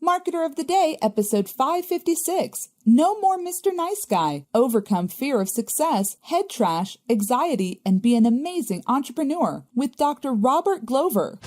Marketer of the Day, episode 556. No more Mr. Nice Guy. Overcome fear of success, head trash, anxiety, and be an amazing entrepreneur with Dr. Robert Glover.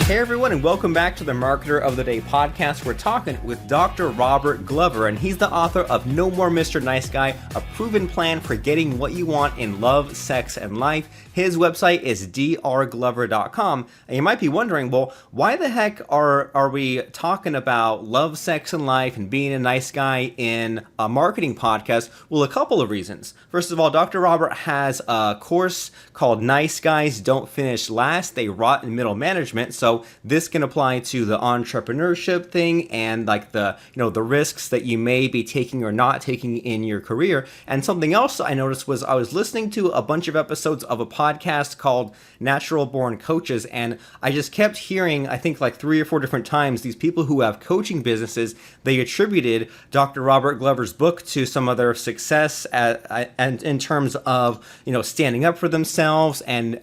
Hey everyone, and welcome back to the Marketer of the Day podcast. We're talking with Dr. Robert Glover, and he's the author of No More Mr. Nice Guy, a proven plan for getting what you want in love, sex, and life. His website is drglover.com, and you might be wondering, well, why the heck are we talking about love, sex, and life and being a nice guy in a marketing podcast? Well, a couple of reasons. First of all, Dr. Robert has a course called Nice Guys Don't Finish Last. They rot in middle management, so this can apply to the entrepreneurship thing and like the risks that you may be taking or not taking in your career. And something else I noticed was I was listening to a bunch of episodes of a podcast called Natural Born Coaches, and I just kept hearing, I think like 3 or 4 different times, these people who have coaching businesses, they attributed Dr. Robert Glover's book to some of their success and in terms of standing up for themselves and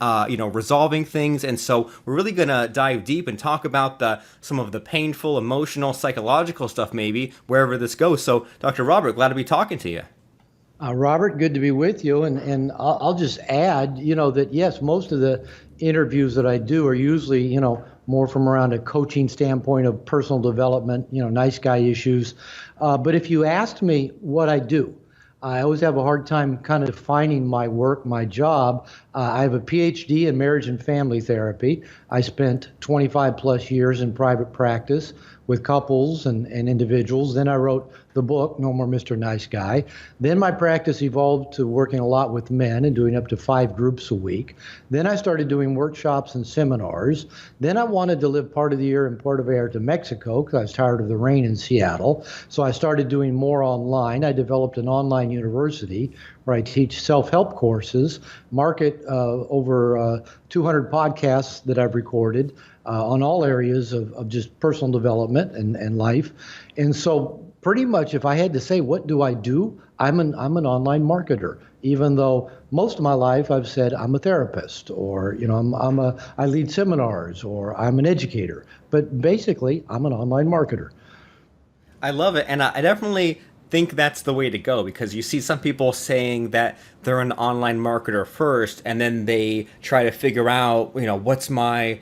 resolving things. And so we're really gonna dive deep and talk about some of the painful, emotional, psychological stuff maybe wherever this goes. So Dr. Robert, glad to be talking to you. Robert, good to be with you. And I'll just add, that yes, most of the interviews that I do are usually, more from around a coaching standpoint of personal development, nice guy issues. But if you asked me what I do, I always have a hard time kind of defining my work, my job. I have a PhD in marriage and family therapy. I spent 25 plus years in private practice with couples and individuals. Then I wrote the book, No More Mr. Nice Guy. Then my practice evolved to working a lot with men and doing up to 5 groups a week. Then I started doing workshops and seminars. Then I wanted to live part of the year in Puerto Vallarta, Mexico, because I was tired of the rain in Seattle. So I started doing more online. I developed an online university where I teach self-help courses, market over 200 podcasts that I've recorded on all areas of just personal development and life. And so pretty much if I had to say, what do I do? I'm an online marketer, even though most of my life I've said I'm a therapist or, I lead seminars or I'm an educator. But basically, I'm an online marketer. I love it. And I definitely think that's the way to go, because you see some people saying that they're an online marketer first and then they try to figure out, what's my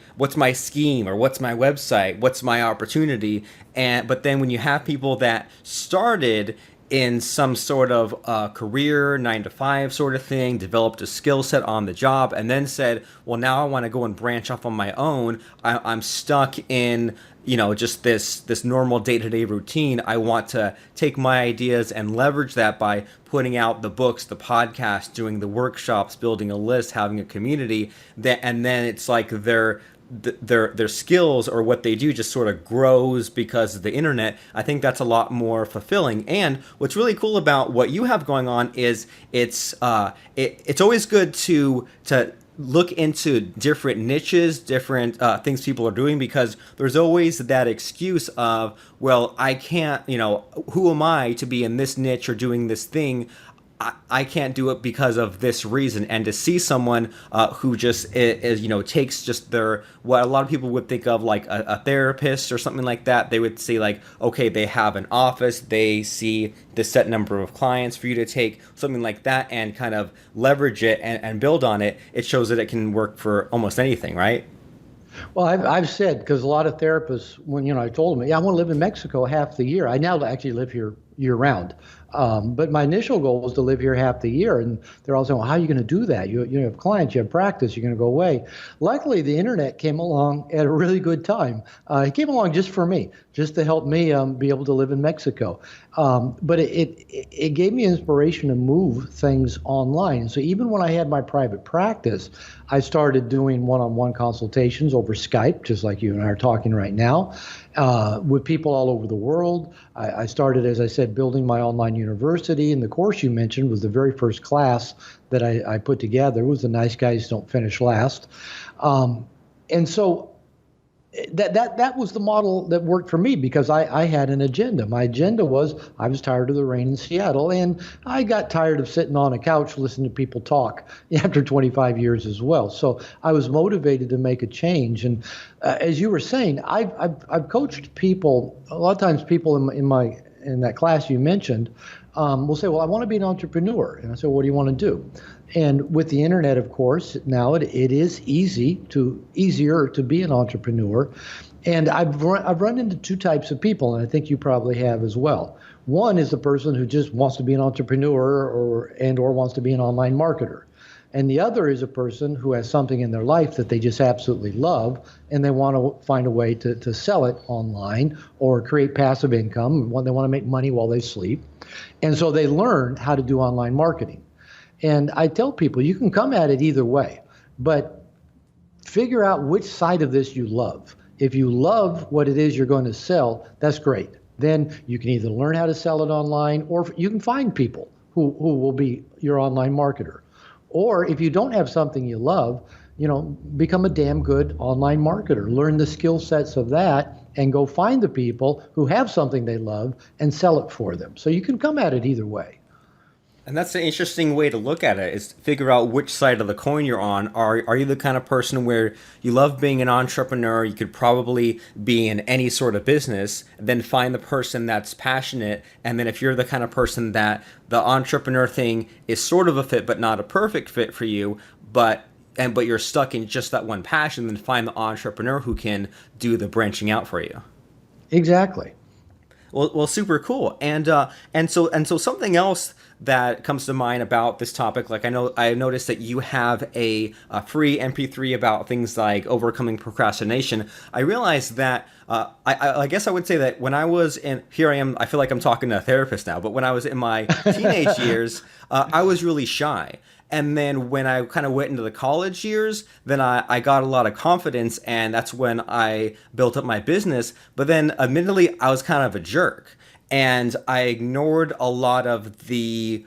scheme or what's my website, what's my opportunity. But then when you have people that started in some sort of career 9-to-5 sort of thing, developed a skill set on the job, and then said, well, now I want to go and branch off on my own. I'm stuck in just this normal day-to-day routine. I want to take my ideas and leverage that by putting out the books, the podcast, doing the workshops, building a list, having a community. And then it's like their skills or what they do just sort of grows because of the internet. I think that's a lot more fulfilling. And what's really cool about what you have going on is it's always good to look into different niches, different things people are doing, because there's always that excuse of, well, I can't, who am I to be in this niche or doing this thing? I can't do it because of this reason. And to see someone who just takes just what a lot of people would think of like a therapist or something like that, they would say like, okay, they have an office, they see the set number of clients for you to take, something like that, and kind of leverage it and build on it. It shows that it can work for almost anything, right? Well, I've said, because a lot of therapists, when I told them, I want to live in Mexico half the year. I now actually live here year round. But my initial goal was to live here half the year. And they're all saying, well, how are you going to do that? You have clients, you have practice, you're going to go away. Luckily, the internet came along at a really good time. It came along just for me, just to help me be able to live in Mexico. But it gave me inspiration to move things online. So even when I had my private practice, I started doing one-on-one consultations over Skype, just like you and I are talking right now, with people all over the world. I started, as I said, building my online university, and the course you mentioned was the very first class that I put together. It was the Nice Guys Don't Finish Last. And so that was the model that worked for me because I had an agenda. My agenda was I was tired of the rain in Seattle, and I got tired of sitting on a couch listening to people talk after 25 years as well. So I was motivated to make a change. And as you were saying, I've coached people. A lot of times, people in that class you mentioned will say, "Well, I want to be an entrepreneur," and I said, "What do you want to do?" And with the internet, of course, now it is easier to be an entrepreneur. And I've run into two types of people, and I think you probably have as well. One is the person who just wants to be an entrepreneur or wants to be an online marketer. And the other is a person who has something in their life that they just absolutely love, and they want to find a way to sell it online or create passive income. They want to make money while they sleep. And so they learn how to do online marketing. And I tell people, you can come at it either way, but figure out which side of this you love. If you love what it is you're going to sell, that's great. Then you can either learn how to sell it online, or you can find people who will be your online marketer. Or if you don't have something you love, become a damn good online marketer. Learn the skill sets of that and go find the people who have something they love and sell it for them. So you can come at it either way. And that's an interesting way to look at it, is figure out which side of the coin you're on. Are you the kind of person where you love being an entrepreneur, you could probably be in any sort of business, then find the person that's passionate, and then if you're the kind of person that the entrepreneur thing is sort of a fit but not a perfect fit for you, but you're stuck in just that one passion, then find the entrepreneur who can do the branching out for you. Exactly. Well, super cool. And so something else that comes to mind about this topic, like I noticed that you have a free MP3 about things like overcoming procrastination. I realized that I guess I would say that when I was here I am, I feel like I'm talking to a therapist now, but when I was in my teenage years, I was really shy. And then when I kind of went into the college years, then I got a lot of confidence, and that's when I built up my business. But then admittedly, I was kind of a jerk. And I ignored a lot of the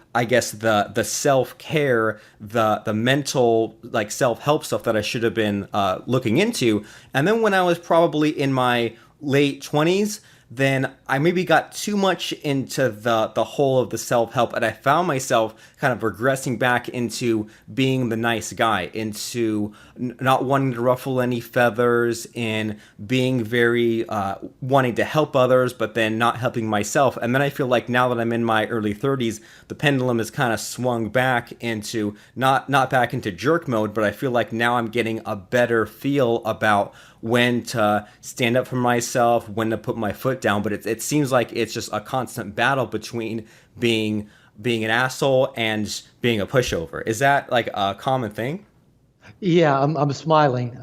self-care, the mental, like, self-help stuff that I should have been looking into. And then when I was probably in my late 20s, then I maybe got too much into the whole of the self-help, and I found myself kind of regressing back into being the nice guy, into not wanting to ruffle any feathers, in being very wanting to help others, but then not helping myself. And then I feel like now that I'm in my early 30s, the pendulum has kind of swung back into not back into jerk mode, but I feel like now I'm getting a better feel about when to stand up for myself, when to put my foot down. But it seems like it's just a constant battle between being an asshole and being a pushover. Is that like a common thing? Yeah, I'm smiling.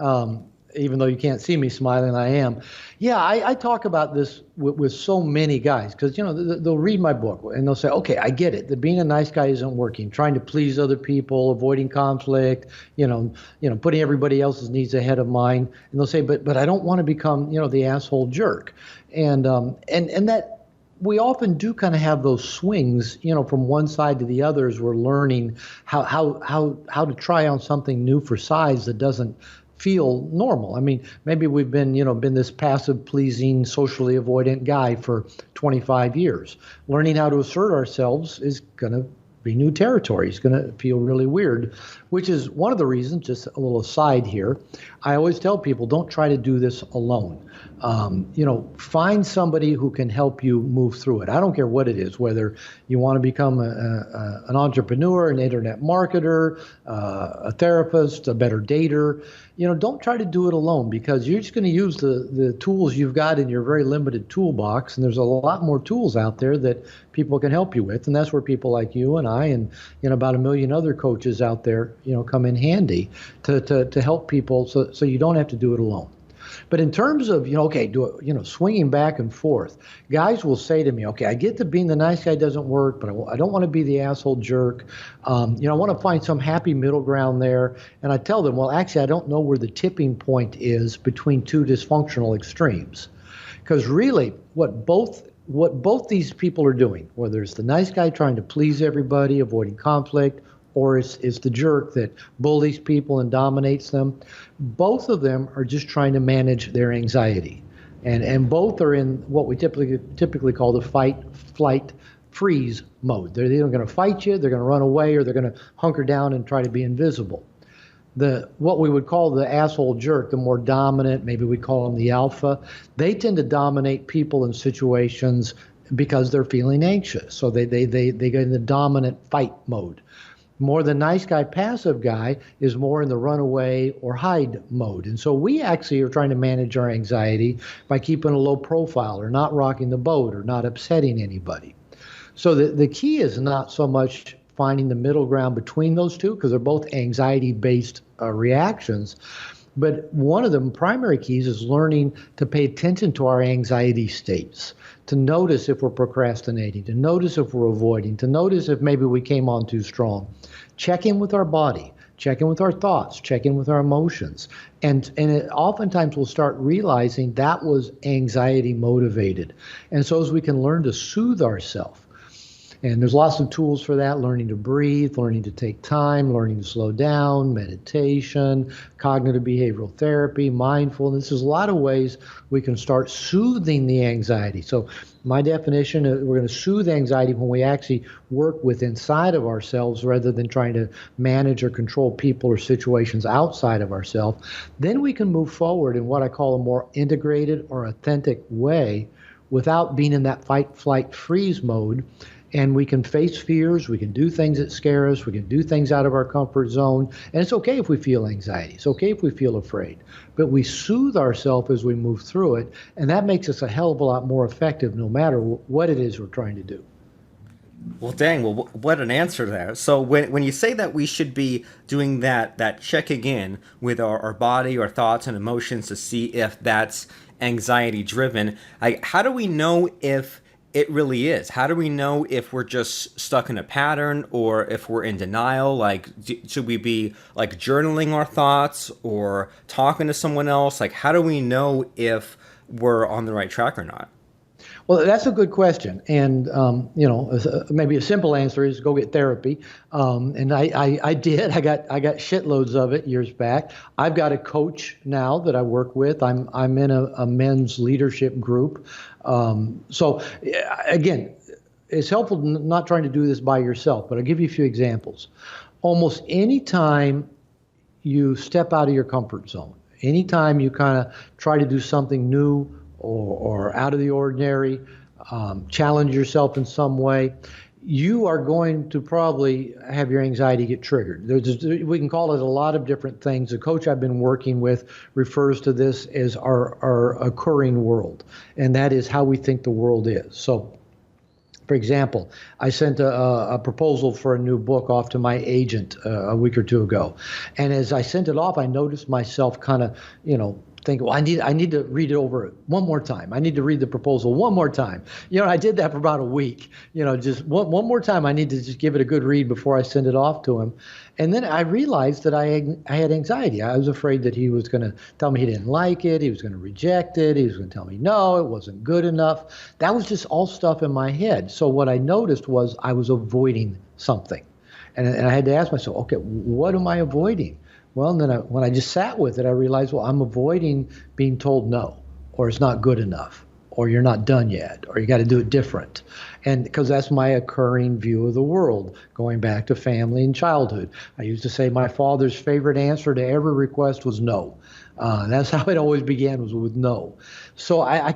Even though you can't see me smiling, I am. Yeah, I talk about this with so many guys because, they'll read my book and they'll say, okay, I get it. That being a nice guy isn't working. Trying to please other people, avoiding conflict, putting everybody else's needs ahead of mine. And they'll say, but I don't want to become, the asshole jerk. And that we often do kind of have those swings, from one side to the other as we're learning how to try on something new for size that doesn't feel normal. I mean, maybe we've been this passive, pleasing, socially avoidant guy for 25 years. Learning how to assert ourselves is going to be new territory. It's going to feel really weird, which is one of the reasons, just a little aside here, I always tell people, don't try to do this alone. Find somebody who can help you move through it. I don't care what it is, whether you want to become an entrepreneur, an internet marketer, a therapist, a better dater. Don't try to do it alone, because you're just going to use the tools you've got in your very limited toolbox. And there's a lot more tools out there that people can help you with. And that's where people like you and I and about a million other coaches out there, come in handy to help people so you don't have to do it alone. But in terms of, swinging back and forth, guys will say to me, okay, I get that being the nice guy doesn't work, but I don't want to be the asshole jerk. I want to find some happy middle ground there. And I tell them, well, actually, I don't know where the tipping point is between two dysfunctional extremes. Because really, what both these people are doing, whether it's the nice guy trying to please everybody, avoiding conflict, or it's the jerk that bullies people and dominates them. Both of them are just trying to manage their anxiety. And both are in what we typically call the fight, flight, freeze mode. They're either going to fight you, they're going to run away, or they're going to hunker down and try to be invisible. What we would call the asshole jerk, the more dominant, maybe we call them the alpha, they tend to dominate people in situations because they're feeling anxious. So they go in the dominant fight mode. More the nice guy, passive guy is more in the runaway or hide mode. And so we actually are trying to manage our anxiety by keeping a low profile or not rocking the boat or not upsetting anybody. So the key is not so much finding the middle ground between those two, because they're both anxiety-based reactions. But one of the primary keys is learning to pay attention to our anxiety states, to notice if we're procrastinating, to notice if we're avoiding, to notice if maybe we came on too strong. Check in with our body, check in with our thoughts, check in with our emotions. And oftentimes we'll start realizing that was anxiety motivated. And so as we can learn to soothe ourselves, and there's lots of tools for that, learning to breathe, learning to take time, learning to slow down, meditation, cognitive behavioral therapy, mindfulness. There's a lot of ways we can start soothing the anxiety. So my definition, we're going to soothe anxiety when we actually work with inside of ourselves rather than trying to manage or control people or situations outside of ourselves. Then we can move forward in what I call a more integrated or authentic way without being in that fight, flight, freeze mode. And we can face fears, we can do things that scare us, we can do things out of our comfort zone. And it's okay if we feel anxiety, it's okay if we feel afraid. But we soothe ourselves as we move through it, and that makes us a hell of a lot more effective no matter what it is we're trying to do. Well, dang, well, what an answer there. So when you say that we should be doing that checking in with our body, our thoughts and emotions to see if that's anxiety driven, how do we know if it really is? How do we know if we're just stuck in a pattern or if we're in denial? Like, should we be like journaling our thoughts or talking to someone else? Like, how do we know if we're on the right track or not? Well, that's a good question. And, maybe a simple answer is go get therapy. And I did. I got shitloads of it years back. I've got a coach now that I work with. I'm in a men's leadership group. So again, it's helpful not trying to do this by yourself, but I'll give you a few examples. Almost any time you step out of your comfort zone, anytime you kind of try to do something new or out of the ordinary, challenge yourself in some way, you are going to probably have your anxiety get triggered. We can call it a lot of different things. The coach I've been working with refers to this as our occurring world, and that is how we think the world is. So, for example, I sent a proposal for a new book off to my agent a week or two ago, and as I sent it off, I noticed myself kind of, think, well, I need to read it over one more time. I need to read the proposal one more time. I did that for about a week. Just one more time. I need to just give it a good read before I send it off to him. And then I realized that I had anxiety. I was afraid that he was going to tell me he didn't like it. He was going to reject it. He was going to tell me, no, it wasn't good enough. That was just all stuff in my head. So what I noticed was I was avoiding something. And I had to ask myself, okay, what am I avoiding? Well, and then when I just sat with it, I realized, well, I'm avoiding being told no, or it's not good enough, or you're not done yet, or you got to do it different. And because that's my occurring view of the world, going back to family and childhood. I used to say my father's favorite answer to every request was no. That's how it always began, was with no. So I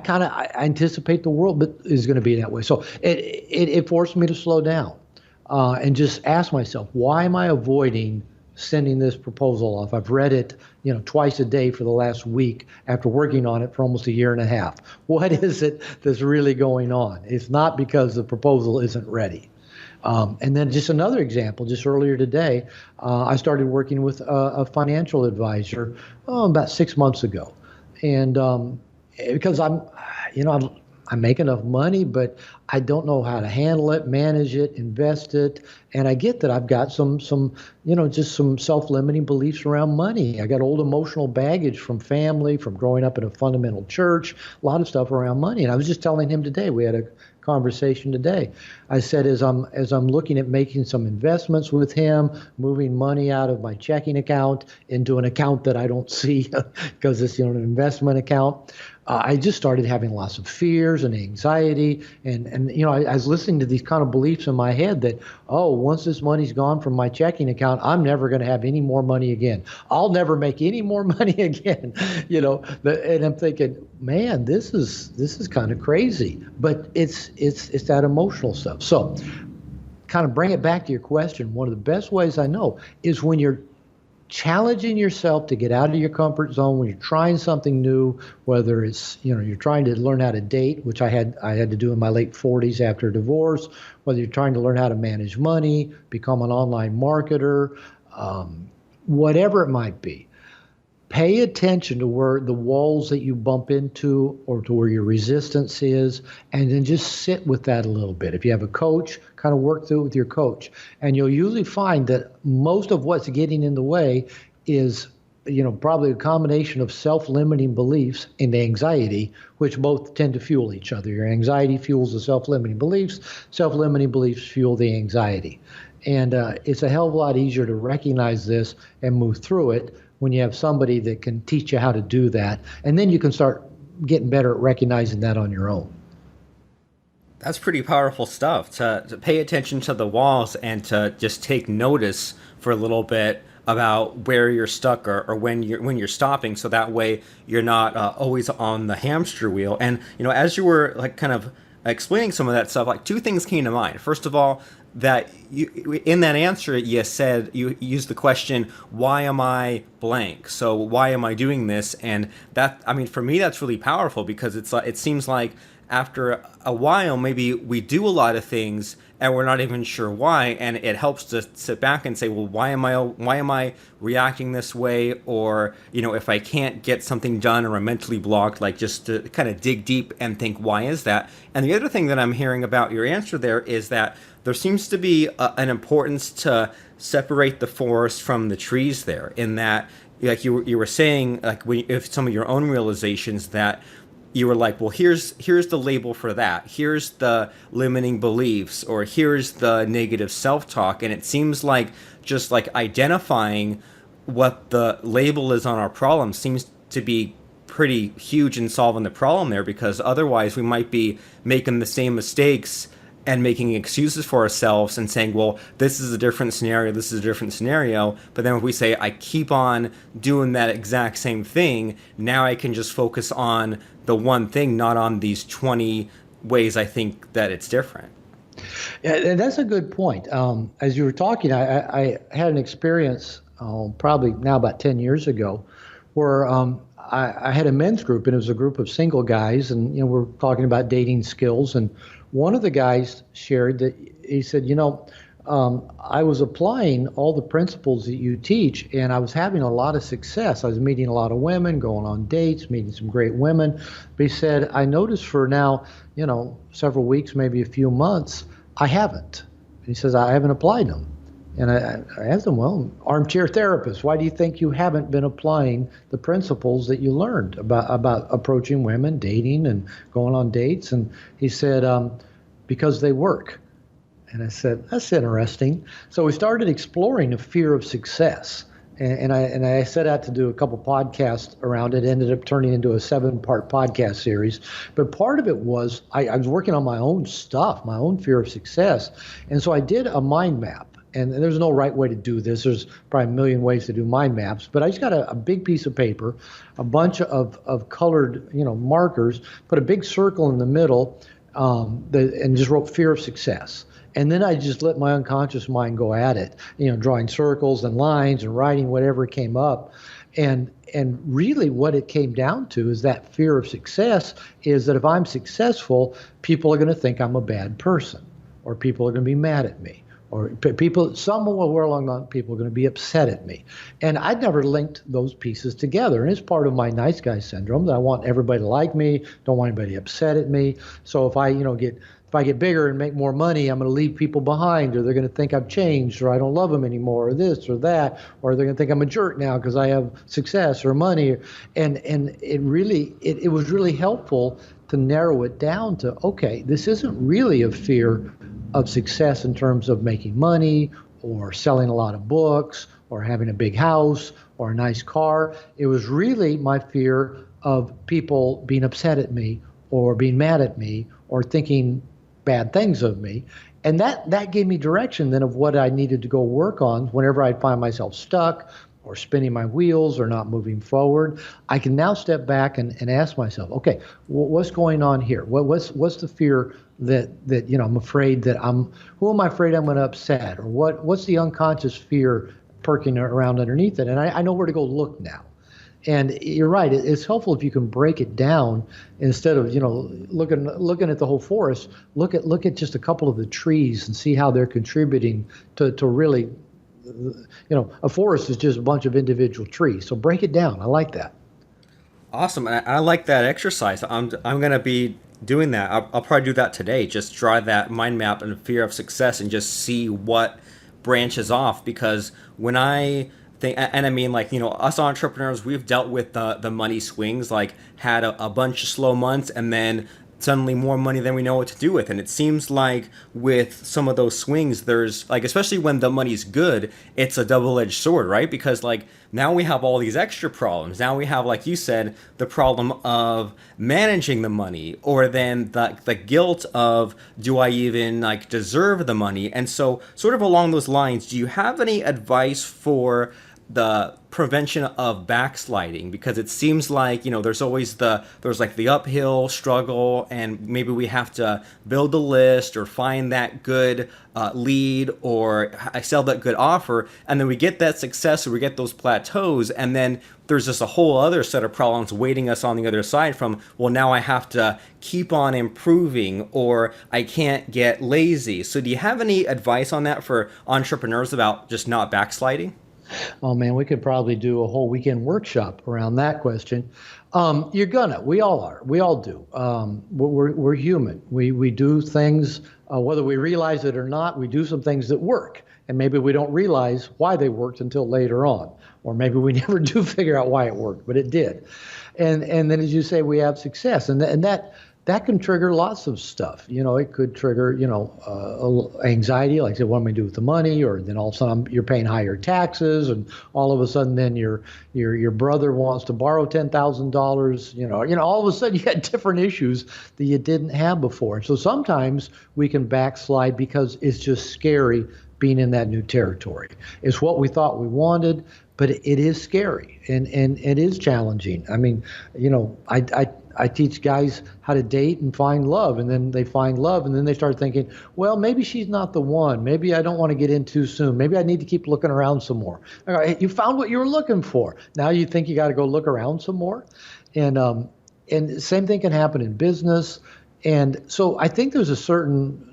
anticipate the world is going to be that way. So it forced me to slow down and just ask myself, why am I avoiding sending this proposal off? I've read it, twice a day for the last week after working on it for almost a year and a half. What is it that's really going on? It's not because the proposal isn't ready. And then just another example, just earlier today, I started working with a financial advisor about 6 months ago. And because I'm I make enough money, but I don't know how to handle it, manage it, invest it. And I get that I've got just some self-limiting beliefs around money. I got old emotional baggage from family, from growing up in a fundamental church, a lot of stuff around money. And I was just telling him today, we had a conversation today. I said, as I'm looking at making some investments with him, moving money out of my checking account into an account that I don't see because it's an investment account, I just started having lots of fears and anxiety, and I was listening to these kind of beliefs in my head that, oh, once this money's gone from my checking account, I'm never going to have any more money again. I'll never make any more money again. And I'm thinking, man, this is kind of crazy, but it's that emotional stuff. So, kind of bring it back to your question. One of the best ways I know is when you're challenging yourself to get out of your comfort zone, when you're trying something new, whether it's you're trying to learn how to date, which I had to do in my late 40s after a divorce, whether you're trying to learn how to manage money, become an online marketer, whatever it might be. Pay attention to where the walls that you bump into or to where your resistance is, and then just sit with that a little bit. If you have a coach, kind of work through it with your coach. And you'll usually find that most of what's getting in the way is, probably a combination of self-limiting beliefs and anxiety, which both tend to fuel each other. Your anxiety fuels the self-limiting beliefs fuel the anxiety. And it's a hell of a lot easier to recognize this and move through it when you have somebody that can teach you how to do that. And then you can start getting better at recognizing that on your own. That's pretty powerful stuff, to pay attention to the walls and to just take notice for a little bit about where you're stuck or when you're stopping, so that way you're not always on the hamster wheel. And as you were kind of explaining some of that stuff, two things came to mind. First of all, that in that answer you said you used the question, why am I blank? So why am I doing this? And that, for me, that's really powerful, because it seems like after a while maybe we do a lot of things and we're not even sure why, and it helps to sit back and say, well, why am I reacting this way? Or if I can't get something done or I'm mentally blocked, just to kind of dig deep and think, why is that? And the other thing that I'm hearing about your answer there is that there seems to be an importance to separate the forest from the trees there, in that, like you were saying, if some of your own realizations that you were like, well, here's the label for that. Here's the limiting beliefs, or here's the negative self-talk. And it seems like just identifying what the label is on our problem seems to be pretty huge in solving the problem there, because otherwise we might be making the same mistakes and making excuses for ourselves and saying, well, this is a different scenario. But then if we say, I keep on doing that exact same thing, now I can just focus on the one thing, not on these 20 ways I think that it's different. Yeah, and that's a good point. As you were talking, I had an experience probably now about 10 years ago where I had a men's group, and it was a group of single guys, and we're talking about dating skills. And one of the guys shared that he said, I was applying all the principles that you teach, and I was having a lot of success. I was meeting a lot of women, going on dates, meeting some great women. But he said, I noticed for now, several weeks, maybe a few months, I haven't. He says, I haven't applied them. And I asked him, well, armchair therapist, why do you think you haven't been applying the principles that you learned about approaching women, dating, and going on dates? And he said, because they work. And I said, that's interesting. So we started exploring the fear of success. And I set out to do a couple podcasts around it, ended up turning into a 7-part podcast series. But part of it was I was working on my own stuff, my own fear of success. And so I did a mind map. And there's no right way to do this. There's probably a million ways to do mind maps. But I just got a big piece of paper, a bunch of colored markers, put a big circle in the middle, and just wrote fear of success. And then I just let my unconscious mind go at it, drawing circles and lines and writing whatever came up. And really what it came down to is that fear of success is that if I'm successful, people are going to think I'm a bad person, or people are going to be mad at me, or people, somewhere along the line, people are going to be upset at me. And I'd never linked those pieces together. And it's part of my nice guy syndrome that I want everybody to like me, don't want anybody upset at me. So if I get bigger and make more money, I'm going to leave people behind, or they're going to think I've changed, or I don't love them anymore, or this or that, or they're going to think I'm a jerk now because I have success or money. And it was really helpful to narrow it down to, okay, this isn't really a fear of success in terms of making money or selling a lot of books or having a big house or a nice car. It was really my fear of people being upset at me or being mad at me or thinking bad things of me. And that gave me direction then of what I needed to go work on whenever I'd find myself stuck or spinning my wheels or not moving forward. I can now step back and ask myself, okay, what's going on here? What's the fear that I'm afraid who am I afraid I'm going to upset? Or what's the unconscious fear perking around underneath it? And I know where to go look now. And you're right, it's helpful if you can break it down instead of, looking at the whole forest. Look at just a couple of the trees and see how they're contributing to really, a forest is just a bunch of individual trees. So break it down. I like that. Awesome. I like that exercise. I'm going to be doing that. I'll probably do that today. Just draw that mind map and fear of success and just see what branches off. Because when I think, and I mean, us entrepreneurs, we've dealt with the money swings, had a bunch of slow months and then suddenly more money than we know what to do with. And it seems like with some of those swings, there's especially when the money's good, it's a double-edged sword, right? Because now we have all these extra problems. Now we have, like you said, the problem of managing the money, or then the guilt of, do I even deserve the money? And so sort of along those lines, do you have any advice for the prevention of backsliding? Because it seems like there's always the uphill struggle, and maybe we have to build a list or find that good lead, or I sell that good offer, and then we get that success or we get those plateaus, and then there's just a whole other set of problems waiting us on the other side from, well, now I have to keep on improving, or I can't get lazy. So do you have any advice on that for entrepreneurs about just not backsliding? Oh man, we could probably do a whole weekend workshop around that question. We all are. We all do. We're human. We do things, whether we realize it or not, we do some things that work. And maybe we don't realize why they worked until later on. Or maybe we never do figure out why it worked, but it did. And then, as you say, we have success. And that can trigger lots of stuff. It could trigger, anxiety, like, say, what am I going to do with the money? Or then all of a sudden you're paying higher taxes, and all of a sudden then your brother wants to borrow $10,000. All of a sudden you got different issues that you didn't have before. So sometimes we can backslide because it's just scary being in that new territory. It's what we thought we wanted, but it is scary and it is challenging. I mean, I teach guys how to date and find love, and then they find love, and then they start thinking, well, maybe she's not the one. Maybe I don't want to get in too soon. Maybe I need to keep looking around some more. All right, you found what you were looking for. Now you think you got to go look around some more, and same thing can happen in business. And so I think there's a certain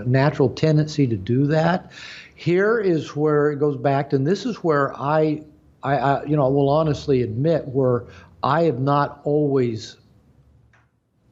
natural tendency to do that. Here is where it goes back to, and this is where I will honestly admit where I have not always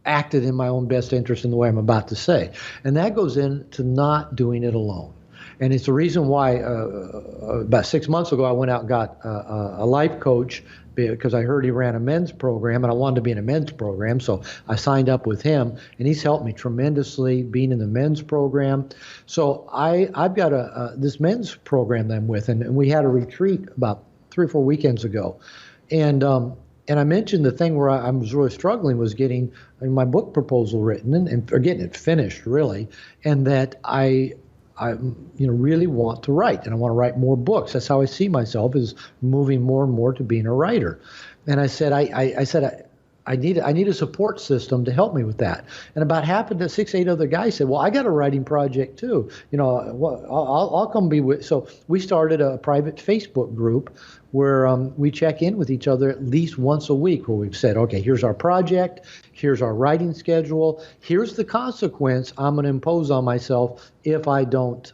acted in my own best interest in the way I'm about to say. And that goes into not doing it alone. And it's the reason why about 6 months ago I went out and got a life coach, because I heard he ran a men's program and I wanted to be in a men's program. So I signed up with him, and he's helped me tremendously being in the men's program. So I've got this men's program that I'm with, and we had a retreat about 3 or 4 weekends ago. And I mentioned the thing where I was really struggling was getting my book proposal written or getting it finished, really, and that I really want to write, and I want to write more books. That's how I see myself, is moving more and more to being a writer. And I said, I need a support system to help me with that. And about half of the 6, 8 other guys said, well, I got a writing project too. I'll come be with. So we started a private Facebook group where we check in with each other at least once a week, where we've said, okay, here's our project, here's our writing schedule, here's the consequence I'm going to impose on myself if I don't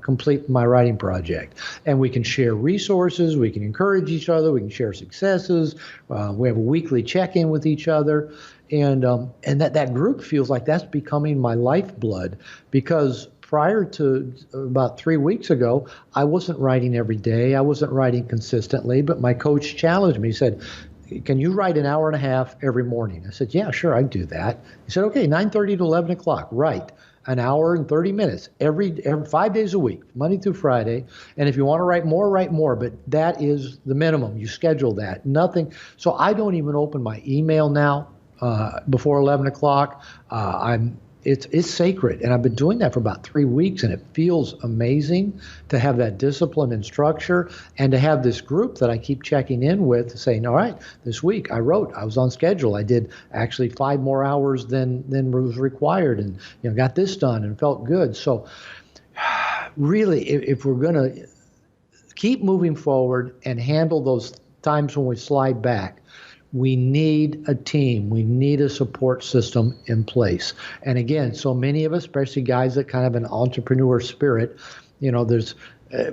complete my writing project. And we can share resources, we can encourage each other, we can share successes. We have a weekly check-in with each other, and that group feels like that's becoming my lifeblood, because prior to about 3 weeks ago, I wasn't writing every day. I wasn't writing consistently, but my coach challenged me. He said, can you write an hour and a half every morning? I said, yeah, sure, I can do that. He said, okay, 9:30 to 11 o'clock, write an hour and 30 minutes every 5 days a week, Monday through Friday. And if you want to write more, but that is the minimum. You schedule that. Nothing. So I don't even open my email now before 11 o'clock. It's sacred, and I've been doing that for about 3 weeks, and it feels amazing to have that discipline and structure, and to have this group that I keep checking in with, saying, all right, this week I was on schedule. I did actually 5 more hours than was required, and got this done and felt good. So really, if we're going to keep moving forward and handle those times when we slide back, we need a team. We need a support system in place. And again, so many of us, especially guys that kind of have an entrepreneur spirit, there's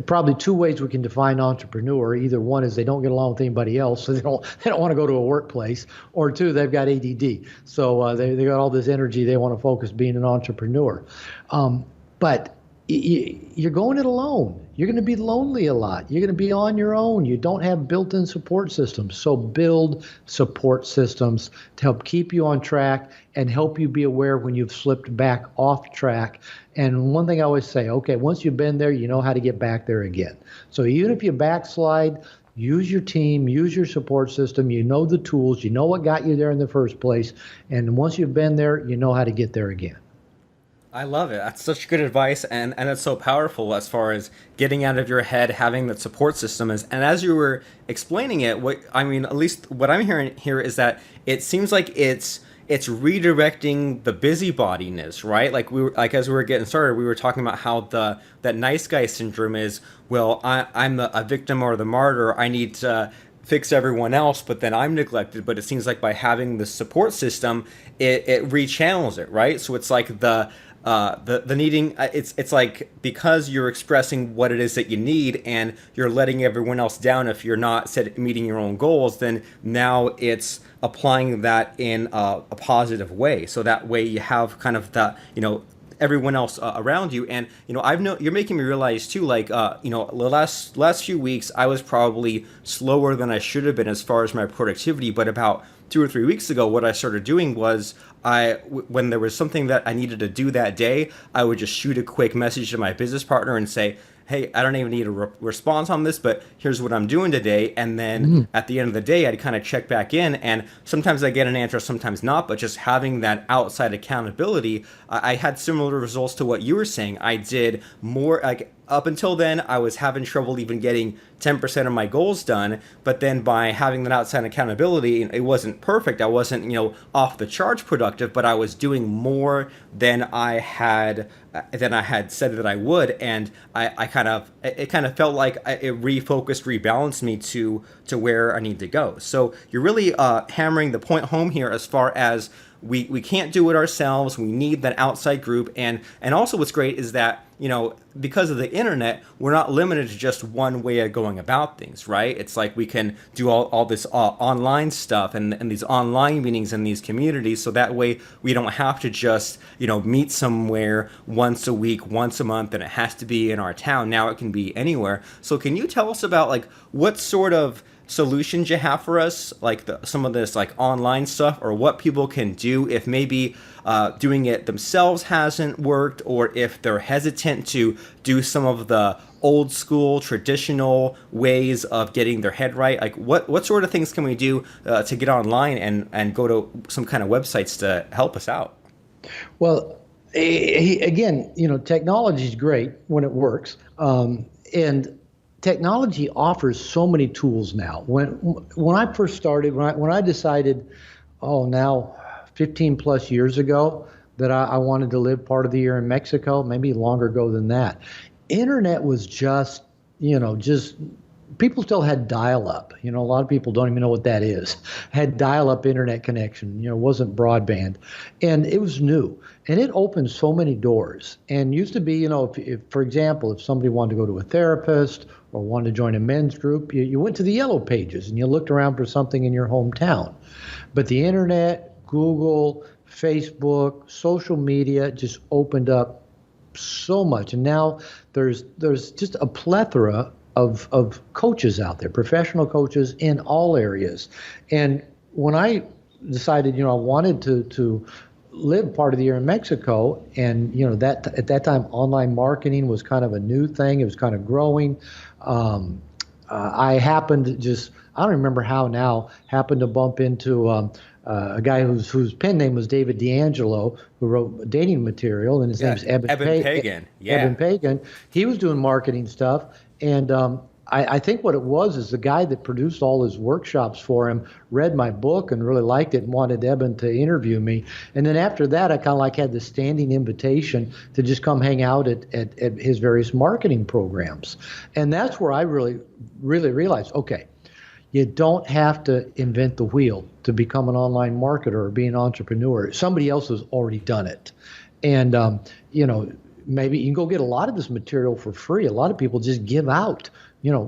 probably 2 ways we can define entrepreneur. Either one is they don't get along with anybody else, so they don't want to go to a workplace, or 2, they've got ADD. So they got all this energy, they want to focus being an entrepreneur. But you're going it alone. You're going to be lonely a lot. You're going to be on your own. You don't have built-in support systems. So build support systems to help keep you on track and help you be aware when you've slipped back off track. And one thing I always say, okay, once you've been there, you know how to get back there again. So even if you backslide, use your team, use your support system. You know the tools. You know what got you there in the first place. And once you've been there, you know how to get there again. I love it. That's such good advice, and it's so powerful as far as getting out of your head, having that support system is. And as you were explaining it, at least what I'm hearing here is that it seems like it's redirecting the busybodiness, right? Like as we were getting started, we were talking about how that nice guy syndrome is, well, I'm a victim or the martyr. I need to fix everyone else, but then I'm neglected. But it seems like by having the support system, it rechannels it, right? So it's like the needing, it's like, because you're expressing what it is that you need and you're letting everyone else down if you're not meeting your own goals, then now it's applying that in a positive way. So that way you have kind of the, everyone else around you. And you're making me realize too, like the last few weeks I was probably slower than I should have been as far as my productivity, but about 2 or 3 weeks ago, what I started doing was when there was something that I needed to do that day, I would just shoot a quick message to my business partner and say, hey, I don't even need a response on this, but here's what I'm doing today. And then at the end of the day, I'd kind of check back in, and sometimes I get an answer, sometimes not, but just having that outside accountability, I had similar results to what you were saying. I did more, like, up until then, I was having trouble even getting 10% of my goals done. But then by having that outside accountability, it wasn't perfect. I wasn't, off the charts productive, but I was doing more than I had said that I would. And it kind of felt like it refocused, rebalanced me to where I need to go. So you're really hammering the point home here as far as we can't do it ourselves. We need that outside group. And also what's great is that, because of the internet, we're not limited to just one way of going about things, right? It's like we can do all this online stuff and these online meetings in these communities. So that way we don't have to just, meet somewhere once a week, once a month, and it has to be in our town. Now it can be anywhere. So can you tell us about like what sort of solutions you have for us, like some of this like online stuff, or what people can do if maybe doing it themselves hasn't worked, or if they're hesitant to do some of the old school traditional ways of getting their head right? Like what sort of things can we do to get online and go to some kind of websites to help us out? Well, again, technology is great when it works, and technology offers so many tools now. When I first started, when I decided, now 15 plus years ago, that I wanted to live part of the year in Mexico, maybe longer ago than that, internet was just people still had dial-up. A lot of people don't even know what that is. Had dial-up internet connection. Wasn't broadband, and it was new, and it opened so many doors. And used to be, if for example, if somebody wanted to go to a therapist or wanted to join a men's group, you went to the yellow pages and you looked around for something in your hometown. But the internet, Google, Facebook, social media just opened up so much, and now there's just a plethora of coaches out there, professional coaches in all areas. And when I decided, I wanted to live part of the year in Mexico, and that at that time online marketing was kind of a new thing. It was kind of growing. I happened to I don't remember how now, happened to bump into a guy whose pen name was David D'Angelo, who wrote dating material, and his name's Eben Pagan. Yeah. Eben Pagan. He was doing marketing stuff, and I think what it was is the guy that produced all his workshops for him read my book and really liked it and wanted Eben to interview me. And then after that, I kind of like had this standing invitation to just come hang out at his various marketing programs. And that's where I really realized, okay, you don't have to invent the wheel to become an online marketer or be an entrepreneur. Somebody else has already done it. And, maybe you can go get a lot of this material for free. A lot of people just give out,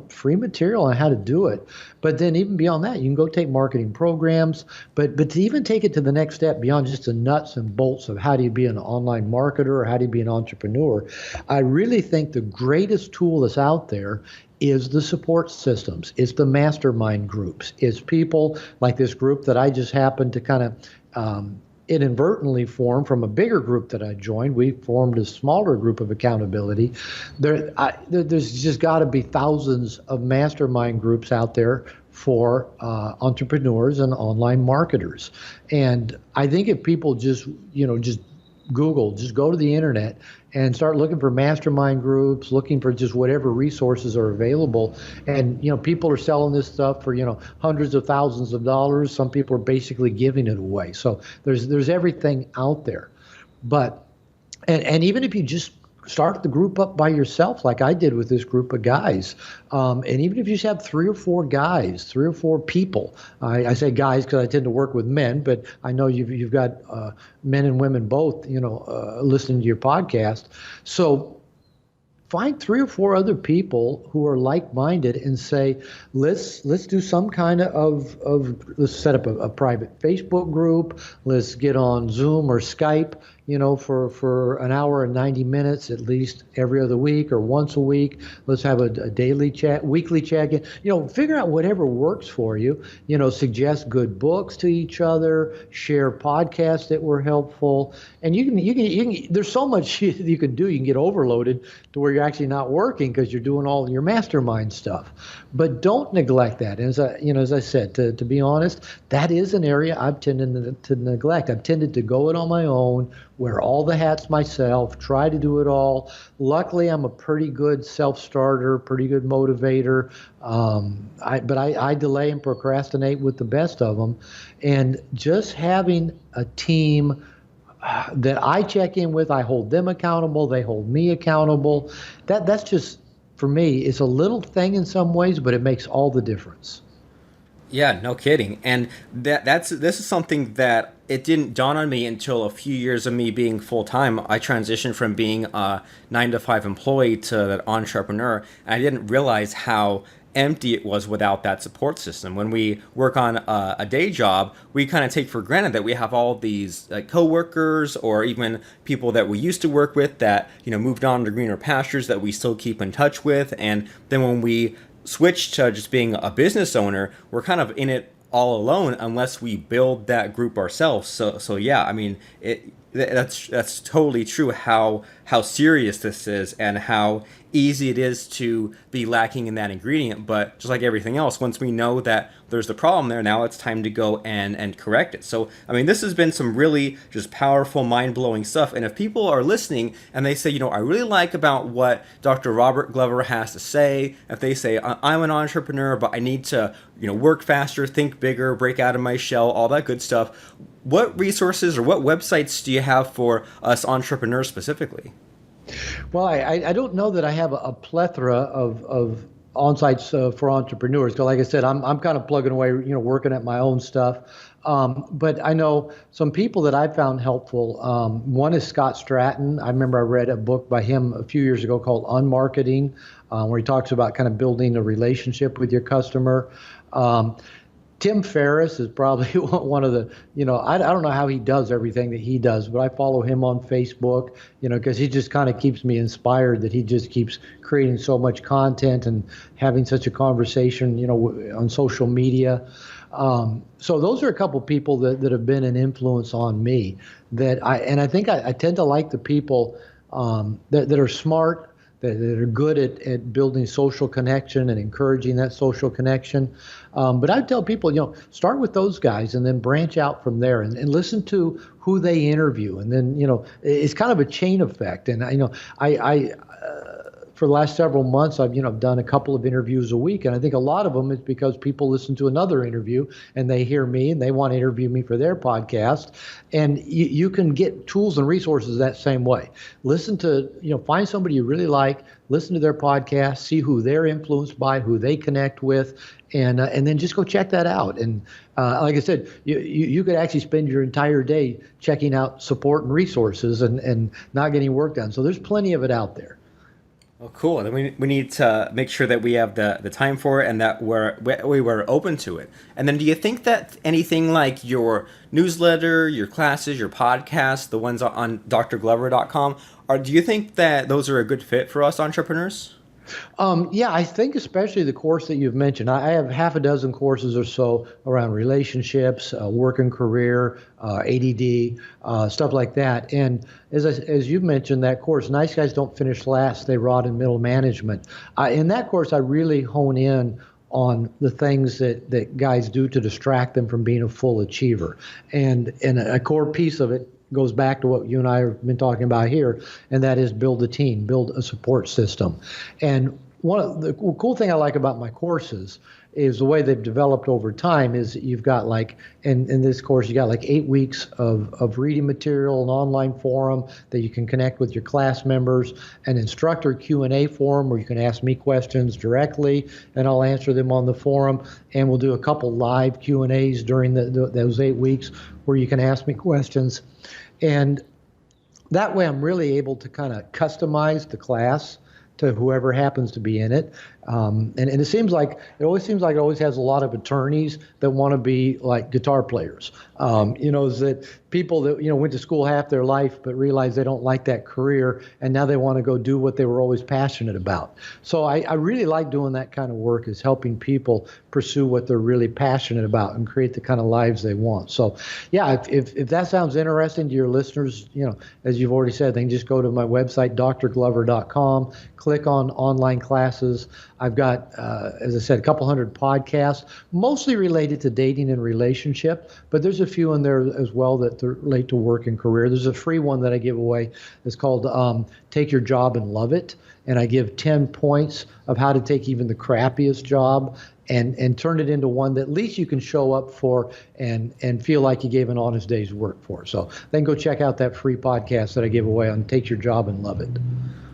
free material on how to do it. But then even beyond that, you can go take marketing programs. But to even take it to the next step beyond just the nuts and bolts of how do you be an online marketer or how do you be an entrepreneur, I really think the greatest tool that's out there is the support systems. It's the mastermind groups. It's people like this group that I just happened to kind of inadvertently formed from a bigger group that I joined. We formed a smaller group of accountability. There's just got to be thousands of mastermind groups out there for entrepreneurs and online marketers. And I think if people just Google, just go to the internet and start looking for mastermind groups, looking for just whatever resources are available. And, people are selling this stuff for, hundreds of thousands of dollars. Some people are basically giving it away. So there's everything out there. But, and even if you just start the group up by yourself, like I did with this group of guys. And even if you just have 3 or 4 guys, 3 or 4 people, I say guys because I tend to work with men, but I know you've got men and women both, listening to your podcast. So find 3 or 4 other people who are like-minded and say, let's do some kind of let's set up a private Facebook group. Let's get on Zoom or Skype, for an hour and 90 minutes at least every other week or once a week. Let's have a daily chat, weekly check-in. Figure out whatever works for you. Suggest good books to each other, share podcasts that were helpful. And you can there's so much you can do. You can get overloaded to where you're actually not working because you're doing all your mastermind stuff. But don't neglect that. And as I said, to be honest, that is an area I've tended to neglect. I've tended to go it on my own, wear all the hats myself, try to do it all. Luckily, I'm a pretty good self-starter, pretty good motivator. But I delay and procrastinate with the best of them. And just having a team that I check in with, I hold them accountable, they hold me accountable. That's just, for me, it's a little thing in some ways, but it makes all the difference. Yeah, no kidding. And this is something that it didn't dawn on me until a few years of me being full-time. I transitioned from being a 9-to-5 employee to an entrepreneur, and I didn't realize how empty it was without that support system. When we work on a day job, we kind of take for granted that we have all these coworkers or even people that we used to work with that moved on to greener pastures that we still keep in touch with. And then when we switch to just being a business owner, we're kind of in it all alone unless we build that group ourselves. So yeah, I mean, that's totally true how serious this is and how easy it is to be lacking in that ingredient. But just like everything else, once we know that there's the problem there, now it's time to go and correct it. So, I mean, this has been some really just powerful, mind-blowing stuff. And if people are listening and they say, I really like about what Dr. Robert Glover has to say, if they say, I'm an entrepreneur, but I need to, work faster, think bigger, break out of my shell, all that good stuff, what resources or what websites do you have for us entrepreneurs specifically? Well, I don't know that I have a plethora of on-sites for entrepreneurs. So like I said, I'm kind of plugging away, working at my own stuff. But I know some people that I found helpful. One is Scott Stratton. I remember I read a book by him a few years ago called Unmarketing, where he talks about kind of building a relationship with your customer. Tim Ferriss is probably one of the, I don't know how he does everything that he does, but I follow him on Facebook, because he just kind of keeps me inspired that he just keeps creating so much content and having such a conversation, on social media. So those are a couple people that have been an influence on me I think I tend to like the people that are smart, that are good at building social connection and encouraging that social connection. But I tell people, start with those guys and then branch out from there and listen to who they interview. And then, it's kind of a chain effect. And, I for the last several months, I've done a couple of interviews a week, and I think a lot of them is because people listen to another interview and they hear me and they want to interview me for their podcast. And you can get tools and resources that same way. Listen to, find somebody you really like, listen to their podcast, see who they're influenced by, who they connect with, and then just go check that out. And like I said, you could actually spend your entire day checking out support and resources and not getting work done. So there's plenty of it out there. Well, cool. Then we need to make sure that we have the time for it and that we were open to it. And then do you think that anything like your newsletter, your classes, your podcast, the ones on drglover.com, do you think that those are a good fit for us entrepreneurs? Yeah, I think especially the course that you've mentioned. I have half a dozen courses or so around relationships, work and career, ADD, stuff like that. And as you've mentioned, that course, Nice Guys Don't Finish Last, They Rot in Middle Management. In that course, I really hone in on the things that guys do to distract them from being a full achiever. And a core piece of it goes back to what you and I have been talking about here, and that is build a team, build a support system. And one of the cool thing I like about my courses is the way they've developed over time is you've got in this course, you got 8 weeks of reading material, an online forum that you can connect with your class members, an instructor Q&A forum where you can ask me questions directly and I'll answer them on the forum. And we'll do a couple live Q&As during those 8 weeks where you can ask me questions. And that way I'm really able to kind of customize the class to whoever happens to be in it. And it always seems like it always has a lot of attorneys that want to be like guitar players. Is that people that, went to school half their life but realize they don't like that career and now they want to go do what they were always passionate about. So I really like doing that kind of work, is helping people pursue what they're really passionate about and create the kind of lives they want. So yeah, if that sounds interesting to your listeners, as you've already said, they can just go to my website, drglover.com, click on online classes. I've got, as I said, a couple hundred podcasts, mostly related to dating and relationship, but there's a few in there as well that relate to work and career. There's a free one that I give away. It's called Take Your Job and Love It. And I give 10 points of how to take even the crappiest job and turn it into one that at least you can show up for and feel like you gave an honest day's work for. So then go check out that free podcast that I give away on Take Your Job and Love It.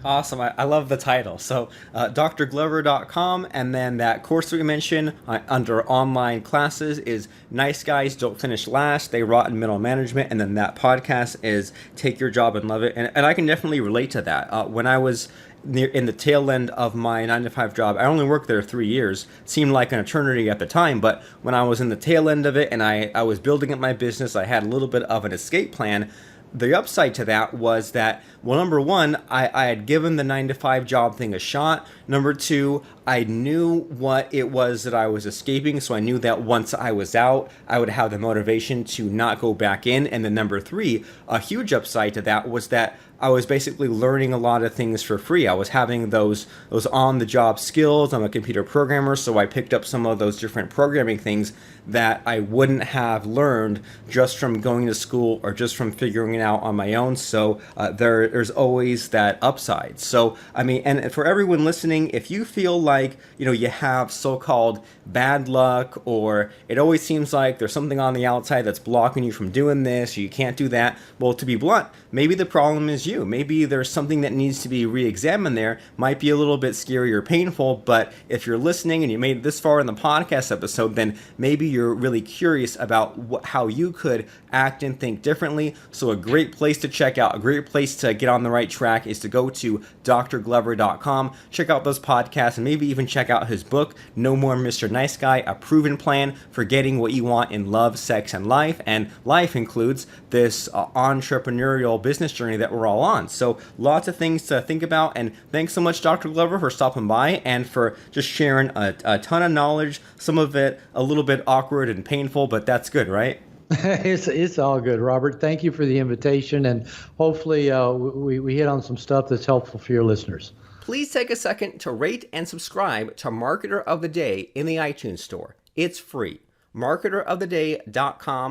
Awesome. I love the title. So drglover.com, and then that course that we mentioned under online classes is Nice Guys Don't Finish Last, They Rot in Middle Management, and then that podcast is Take Your Job and Love It. And I can definitely relate to that. When I was in the tail end of my 9-to-5 job, I only worked there 3 years. Seemed like an eternity at the time, but when I was in the tail end of it and I was building up my business, I had a little bit of an escape plan. The upside to that was that, well, number one, I had given the 9-to-5 job thing a shot. Number two, I knew what it was that I was escaping, so I knew that once I was out, I would have the motivation to not go back in. And then number three, a huge upside to that was that I was basically learning a lot of things for free. I was having those on-the-job skills. I'm a computer programmer, so I picked up some of those different programming things that I wouldn't have learned just from going to school or just from figuring it out on my own. So there's always that upside. So, I mean, and for everyone listening, if you feel like, you have so-called bad luck, or it always seems like there's something on the outside that's blocking you from doing this, or you can't do that, well, to be blunt, maybe the problem is you. Maybe there's something that needs to be re-examined there. Might be a little bit scary or painful, but if you're listening and you made it this far in the podcast episode, then maybe you're really curious about how you could act and think differently. So a great place to check out, a great place to get on the right track is to go to drglover.com, check out those podcasts, and maybe even check out his book, No More Mr. Nice Guy, A Proven Plan for Getting What You Want in Love, Sex, and Life. And life includes this entrepreneurial business journey that we're all on. So lots of things to think about. And thanks so much, Dr. Glover, for stopping by and for just sharing a ton of knowledge. Some of it a little bit awkward and painful, but that's good, right? It's all good, Robert. Thank you for the invitation, and hopefully we hit on some stuff that's helpful for your listeners. Please take a second to rate and subscribe to Marketer of the Day in the iTunes Store. It's free. marketeroftheday.com